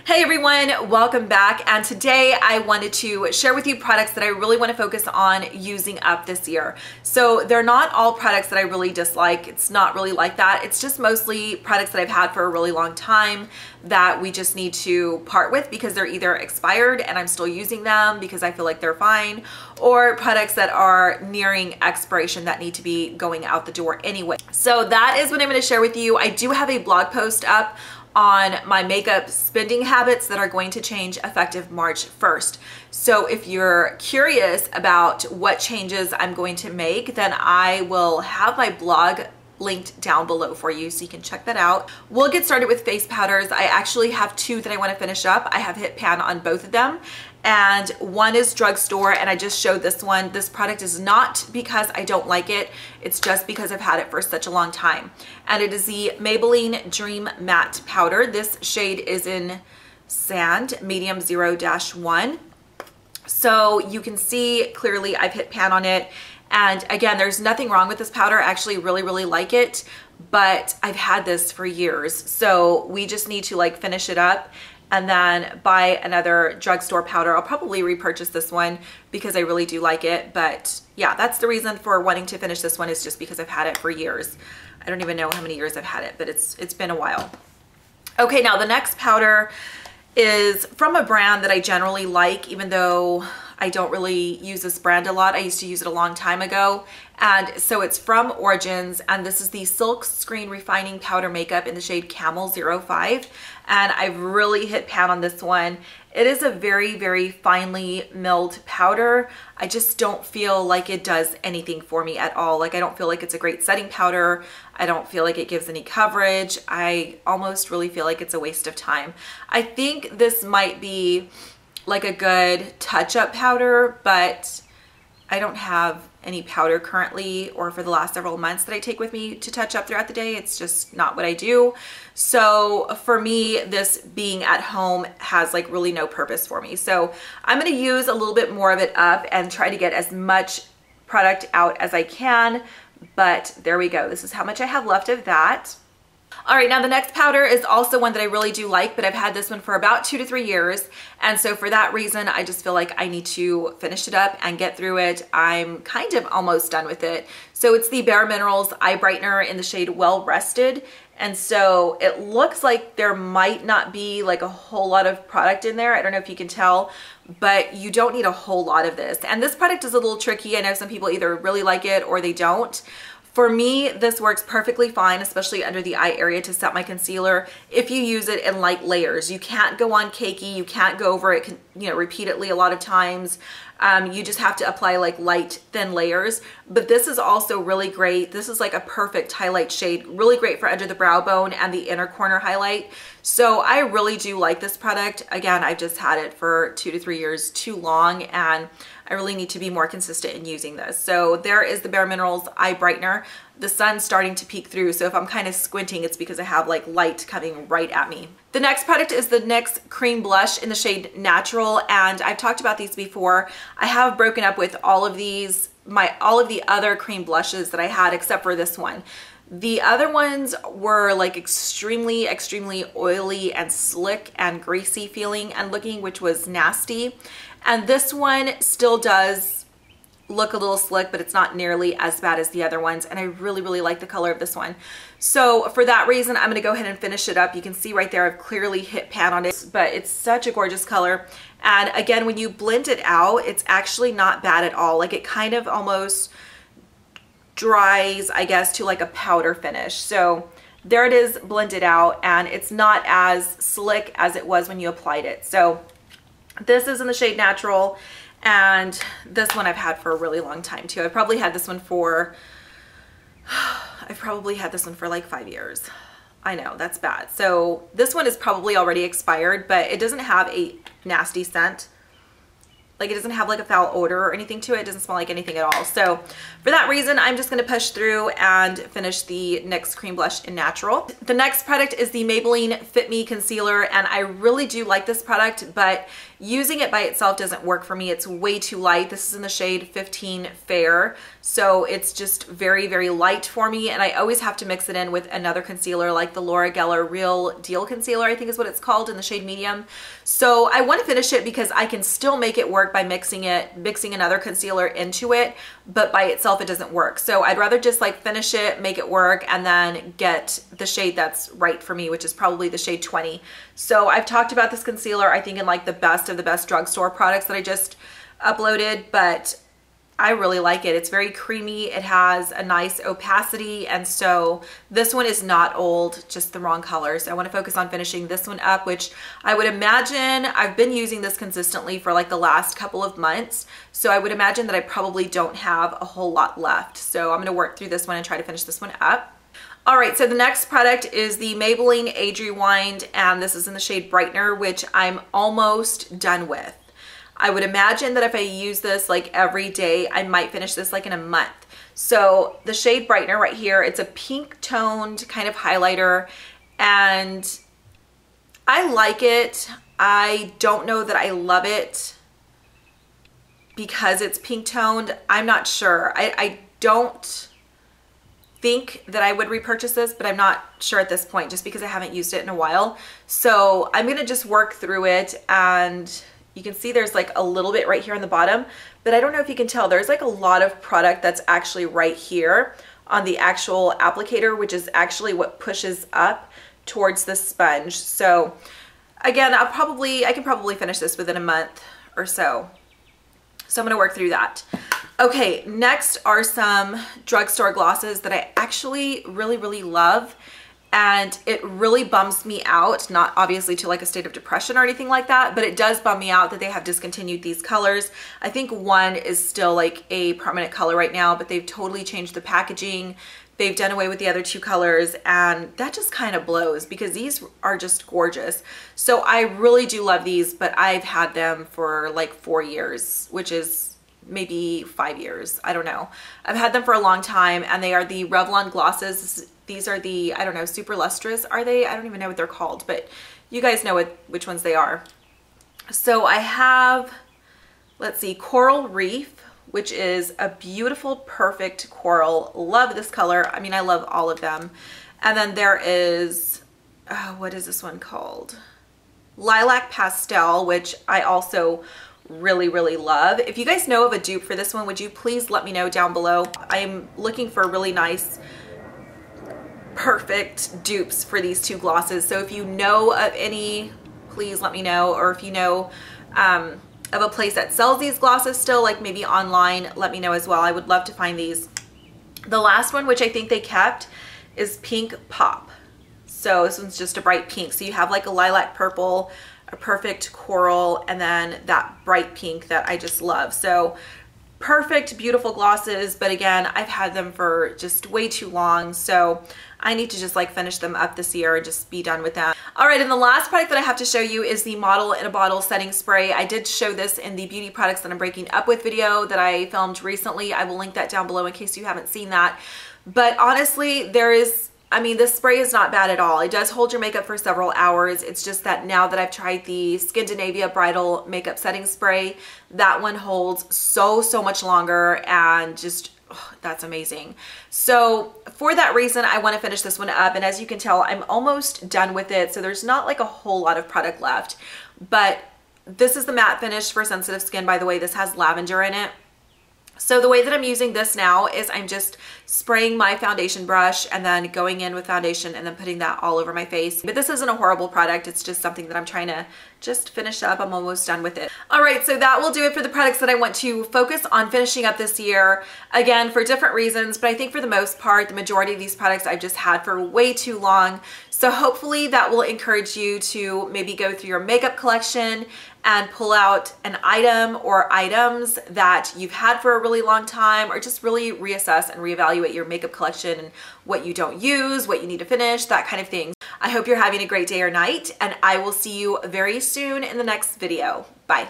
Hey everyone, welcome back. And today I wanted to share with you products that I really want to focus on using up this year. So they're not all products that I really dislike. It's not really like that. It's just mostly products that I've had for a really long time that we just need to part with because they're either expired and I'm still using them because I feel like they're fine, or products that are nearing expiration that need to be going out the door anyway. So that is what I'm going to share with you. I do have a blog post up on my makeup spending habits that are going to change effective March 1st. So if you're curious about what changes I'm going to make, then I will have my blog linked down below for you so you can check that out. We'll get started with face powders. I actually have two that I want to finish up. I have hit pan on both of them, and one is drugstore, and I just showed this one. This product is not because I don't like it, it's just because I've had it for such a long time. And it is the Maybelline Dream Matte Powder. This shade is in Sand, medium 0-1. So you can see clearly I've hit pan on it. And again, there's nothing wrong with this powder. I actually really like it, but I've had this for years. So we just need to like finish it up and then buy another drugstore powder. I'll probably repurchase this one because I really do like it. But yeah, that's the reason for wanting to finish this one, is just because I've had it for years. I don't even know how many years I've had it, but it's been a while. Okay, now the next powder is from a brand that I generally like, even though I don't really use this brand a lot. I used to use it a long time ago. And so it's from Origins, and this is the Silk Screen Refining Powder Makeup in the shade Camel 05. And I've really hit pan on this one. It is a very finely milled powder. I just don't feel like it does anything for me at all. Like, I don't feel like it's a great setting powder. I don't feel like it gives any coverage. I almost really feel like it's a waste of time. I think this might be like a good touch-up powder, but I don't have any powder currently or for the last several months that I take with me to touch up throughout the day. It's just not what I do. So for me, this being at home has like really no purpose for me. So I'm going to use a little bit more of it up and try to get as much product out as I can. But there we go. This is how much I have left of that. All right, now the next powder is also one that I really do like, but I've had this one for about 2 to 3 years. And so for that reason, I just feel like I need to finish it up and get through it. I'm kind of almost done with it. So it's the Bare Minerals Eye Brightener in the shade Well Rested. And so it looks like there might not be like a whole lot of product in there. I don't know if you can tell, but you don't need a whole lot of this. And this product is a little tricky. I know some people either really like it or they don't. For me, this works perfectly fine, especially under the eye area to set my concealer if you use it in light layers. You can't go on cakey, you can't go over it, repeatedly a lot of times. You just have to apply like light, thin layers. But this is also really great. This is like a perfect highlight shade, really great for under the brow bone and the inner corner highlight. So I really do like this product. Again, I've just had it for 2 to 3 years too long, and I really need to be more consistent in using this. So there is the Bare Minerals Eye Brightener. The sun's starting to peek through, so if I'm kind of squinting, it's because I have like light coming right at me. The next product is the NYX Cream Blush in the shade Natural, and I've talked about these before. I have broken up with all of these, all of the other cream blushes that I had except for this one. The other ones were like extremely oily and slick and greasy feeling and looking, which was nasty. And this one still does look a little slick, but it's not nearly as bad as the other ones. And I really like the color of this one. So for that reason, I'm gonna go ahead and finish it up. You can see right there, I've clearly hit pan on it, but it's such a gorgeous color. And again, when you blend it out, it's actually not bad at all. Like, it kind of almost dries, I guess, to like a powder finish. So there it is blended out, and it's not as slick as it was when you applied it. So this is in the shade Natural, and this one I've had for a really long time too. I've probably had this one for like 5 years. I know, that's bad. So this one is probably already expired, but it doesn't have a nasty scent. like it doesn't have like a foul odor or anything to it. It doesn't smell like anything at all. So for that reason, I'm just gonna push through and finish the NYX Cream Blush in Natural. The next product is the Maybelline Fit Me Concealer, and I really do like this product, but using it by itself doesn't work for me. It's way too light. This is in the shade 15 Fair, so it's just very, very light for me, and I always have to mix it in with another concealer like the Laura Geller Real Deal Concealer, I think is what it's called, in the shade Medium. So I want to finish it because I can still make it work by mixing another concealer into it, but by itself it doesn't work. So I'd rather just like finish it, make it work, and then get the shade that's right for me, which is probably the shade 20. So I've talked about this concealer, I think, in like the best of the best drugstore products that I just uploaded, but I really like it. It's very creamy. It has a nice opacity, and so this one is not old, just the wrong color. So I want to focus on finishing this one up, which I would imagine I've been using this consistently for like the last couple of months. So I would imagine that I probably don't have a whole lot left. So I'm going to work through this one and try to finish this one up. All right, so the next product is the Maybelline Age Rewind, and this is in the shade Brightener, which I'm almost done with. I would imagine that if I use this like every day, I might finish this like in a month. So the shade Brightener right here, it's a pink toned kind of highlighter, and I like it. I don't know that I love it because it's pink toned. I'm not sure. I don't think that I would repurchase this, but I'm not sure at this point just because I haven't used it in a while. So I'm gonna just work through it, and you can see there's like a little bit right here on the bottom, but I don't know if you can tell, there's like a lot of product that's actually right here on the actual applicator, which is actually what pushes up towards the sponge. So again, I can probably finish this within a month or so. So I'm gonna work through that. Okay, next are some drugstore glosses that I actually really, really love. And it really bums me out, not obviously to like a state of depression or anything like that, but it does bum me out that they have discontinued these colors. I think one is still like a prominent color right now, but they've totally changed the packaging. They've done away with the other two colors, and that just kind of blows because these are just gorgeous. So I really do love these, but I've had them for like 4 years, which is maybe 5 years. I don't know. I've had them for a long time, and they are the Revlon glosses. These are the, I don't know, super lustrous, are they? I don't even know what they're called, but you guys know which ones they are. So I have, let's see, Coral Reef, which is a beautiful, perfect coral. Love this color. I mean, I love all of them. And then there is, what is this one called? Lilac Pastel, which I also really, really love. If you guys know of a dupe for this one, would you please let me know down below? I'm looking for really nice, perfect dupes for these two glosses. So if you know of any, please let me know. Or if you know of a place that sells these glosses still, like maybe online, let me know as well. I would love to find these. The last one, which I think they kept, is Pink Pop. So this one's just a bright pink. So you have like a lilac purple, a perfect coral, and then that bright pink that I just love. So perfect, beautiful glosses, but again, I've had them for just way too long, so I need to just like finish them up this year and just be done with them. All right, and the last product that I have to show you is the Model in a Bottle setting spray. I did show this in the beauty products that I'm breaking up with video that I filmed recently. I will link that down below in case you haven't seen that. But honestly, this spray is not bad at all. It does hold your makeup for several hours. It's just that now that I've tried the Scandinavia Bridal Makeup Setting Spray, that one holds so much longer, and just, oh, that's amazing. So for that reason, I want to finish this one up. And as you can tell, I'm almost done with it. So there's not like a whole lot of product left, but this is the matte finish for sensitive skin. By the way, this has lavender in it. So the way that I'm using this now is I'm just spraying my foundation brush and then going in with foundation and then putting that all over my face. But this isn't a horrible product. It's just something that I'm trying to just finish up. I'm almost done with it. All right, so that will do it for the products that I want to focus on finishing up this year. Again, for different reasons, but I think for the most part, the majority of these products I've just had for way too long. So hopefully that will encourage you to maybe go through your makeup collection and pull out an item or items that you've had for a really long time, or just really reassess and reevaluate your makeup collection and what you don't use, what you need to finish, that kind of thing. I hope you're having a great day or night, and I will see you very soon in the next video. Bye.